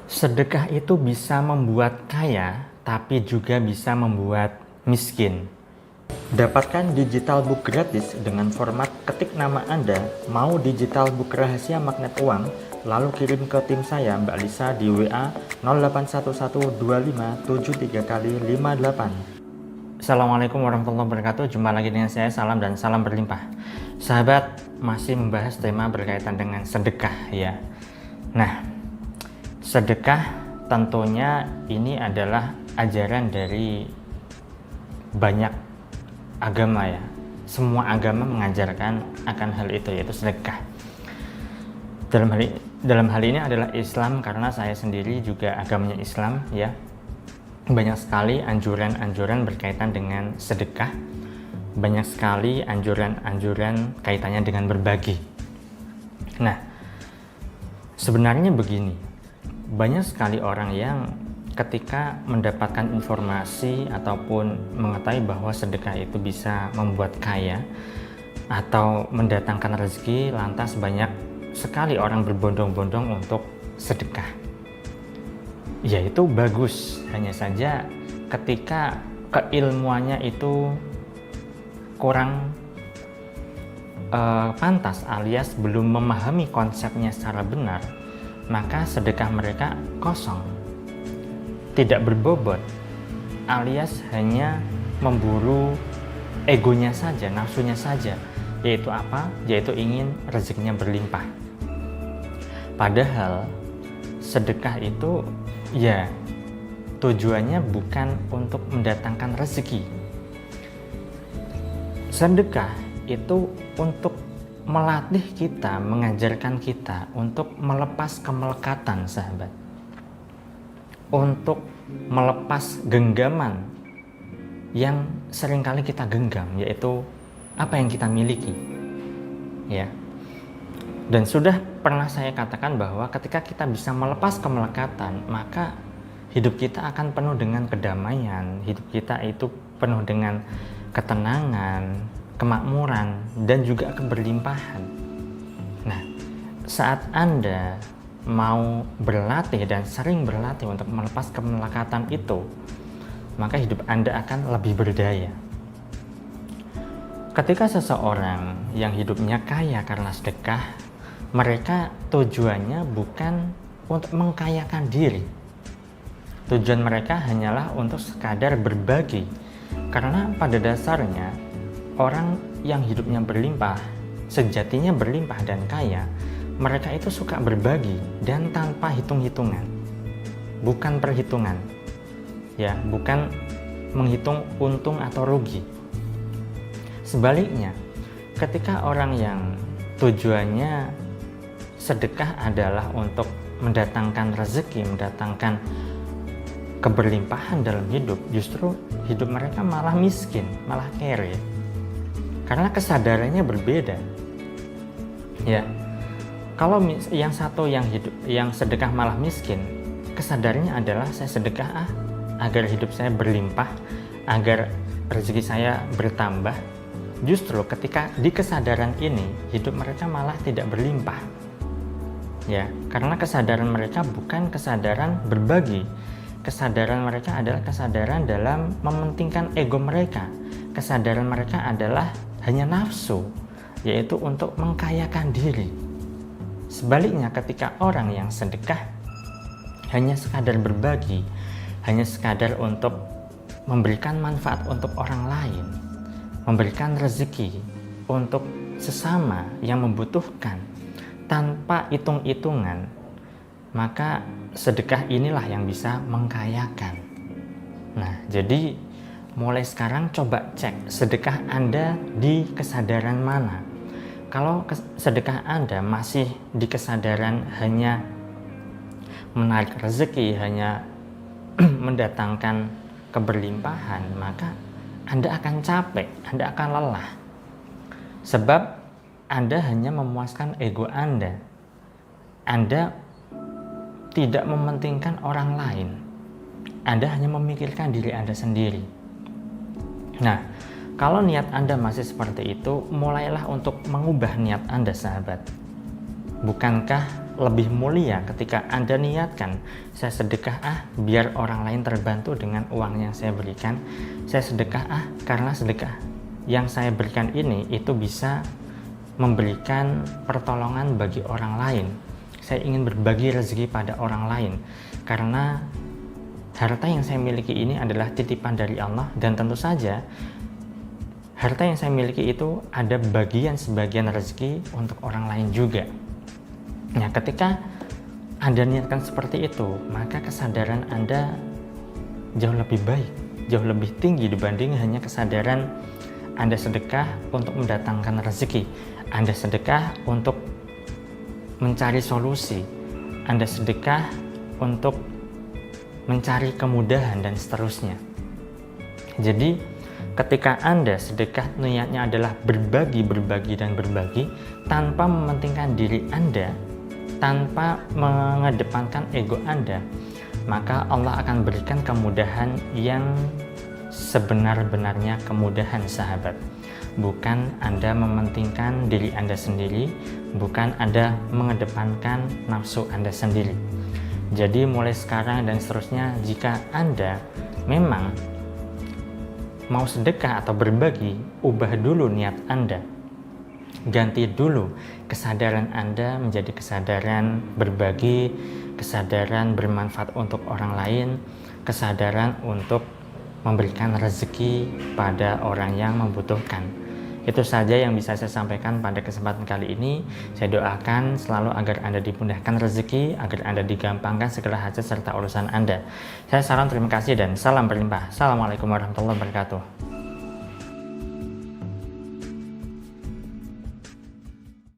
Sedekah itu bisa membuat kaya, tapi juga bisa membuat miskin. Dapatkan digital book gratis dengan format ketik nama Anda, mau digital book rahasia magnet uang, lalu kirim ke tim saya Mbak Lisa di WA 08112573 kali 58. Assalamualaikum warahmatullahi wabarakatuh. Jumpa lagi dengan saya, salam dan salam berlimpah. Sahabat, masih membahas tema berkaitan dengan sedekah ya. Nah, sedekah tentunya ini adalah ajaran dari banyak agama ya. Semua agama mengajarkan akan hal itu, yaitu sedekah. Dalam hal ini adalah Islam, karena saya sendiri juga agamanya Islam ya. Banyak sekali anjuran-anjuran berkaitan dengan sedekah. Banyak sekali anjuran-anjuran kaitannya dengan berbagi. Nah, sebenarnya begini, banyak sekali orang yang ketika mendapatkan informasi ataupun mengetahui bahwa sedekah itu bisa membuat kaya atau mendatangkan rezeki, lantas banyak sekali orang berbondong-bondong untuk sedekah. Ya, itu bagus, hanya saja ketika keilmuannya itu kurang pantas alias belum memahami konsepnya secara benar, maka sedekah mereka kosong, tidak berbobot, alias hanya memburu egonya saja, nafsunya saja, yaitu apa? Yaitu ingin rezekinya berlimpah. Padahal sedekah itu ya tujuannya bukan untuk mendatangkan rezeki. Sedekah itu untuk melatih kita, mengajarkan kita untuk melepas kemelekatan, sahabat. Untuk melepas genggaman yang seringkali kita genggam, yaitu apa yang kita miliki. Ya. Dan sudah pernah saya katakan bahwa ketika kita bisa melepas kemelekatan, maka hidup kita akan penuh dengan kedamaian, hidup kita itu penuh dengan ketenangan, kemakmuran, dan juga keberlimpahan. Nah, saat Anda mau berlatih dan sering berlatih untuk melepas kemelekatan itu, maka hidup Anda akan lebih berdaya. Ketika seseorang yang hidupnya kaya karena sedekah, mereka tujuannya bukan untuk mengkayakan diri. Tujuan mereka hanyalah untuk sekadar berbagi. Karena pada dasarnya orang yang hidupnya berlimpah, sejatinya berlimpah dan kaya, mereka itu suka berbagi dan tanpa hitung-hitungan, bukan perhitungan, ya, bukan menghitung untung atau rugi. Sebaliknya, ketika orang yang tujuannya sedekah adalah untuk mendatangkan rezeki, mendatangkan keberlimpahan dalam hidup, justru hidup mereka malah miskin, malah kere. Karena kesadarannya berbeda. Ya. Kalau yang satu yang sedekah malah miskin, kesadarannya adalah saya sedekah agar hidup saya berlimpah, agar rezeki saya bertambah. Justru ketika di kesadaran ini, hidup mereka malah tidak berlimpah. Ya, karena kesadaran mereka bukan kesadaran berbagi. Kesadaran mereka adalah kesadaran dalam mementingkan ego mereka. Kesadaran mereka adalah hanya nafsu, yaitu untuk mengkayakan diri. Sebaliknya, ketika orang yang sedekah hanya sekadar berbagi, hanya sekadar untuk memberikan manfaat untuk orang lain, memberikan rezeki untuk sesama yang membutuhkan tanpa hitung-hitungan, maka sedekah inilah yang bisa mengkayakan. Nah, jadi mulai sekarang coba cek sedekah Anda di kesadaran mana. Kalau sedekah Anda masih di kesadaran hanya menarik rezeki, hanya mendatangkan keberlimpahan, maka Anda akan capek, Anda akan lelah. Sebab Anda hanya memuaskan ego Anda. Anda tidak mementingkan orang lain. Anda hanya memikirkan diri Anda sendiri. Nah, kalau niat Anda masih seperti itu, mulailah untuk mengubah niat Anda, sahabat. Bukankah lebih mulia ketika Anda niatkan, saya sedekah biar orang lain terbantu dengan uang yang saya berikan. Saya sedekah karena sedekah yang saya berikan ini itu bisa memberikan pertolongan bagi orang lain. Saya ingin berbagi rezeki pada orang lain karena harta yang saya miliki ini adalah titipan dari Allah, dan tentu saja harta yang saya miliki itu ada sebagian rezeki untuk orang lain juga. Nah, ketika Anda niatkan seperti itu, maka kesadaran Anda jauh lebih baik, jauh lebih tinggi dibanding hanya kesadaran Anda sedekah untuk mendatangkan rezeki, Anda sedekah untuk mencari solusi, Anda sedekah untuk mencari kemudahan dan seterusnya. Jadi ketika Anda sedekah niatnya adalah berbagi tanpa mementingkan diri Anda, tanpa mengedepankan ego Anda, maka Allah akan berikan kemudahan yang sebenar-benarnya kemudahan, sahabat. Bukan Anda mementingkan diri Anda sendiri, bukan Anda mengedepankan nafsu Anda sendiri. Jadi mulai sekarang dan seterusnya, jika Anda memang mau sedekah atau berbagi, ubah dulu niat Anda. Ganti dulu kesadaran Anda menjadi kesadaran berbagi, kesadaran bermanfaat untuk orang lain, kesadaran untuk memberikan rezeki pada orang yang membutuhkan. Itu saja yang bisa saya sampaikan pada kesempatan kali ini. Saya doakan selalu agar Anda dimudahkan rezeki, agar Anda digampangkan segala hajat serta urusan Anda. Saya salam, terima kasih, dan salam berlimpah. Assalamualaikum warahmatullahi wabarakatuh.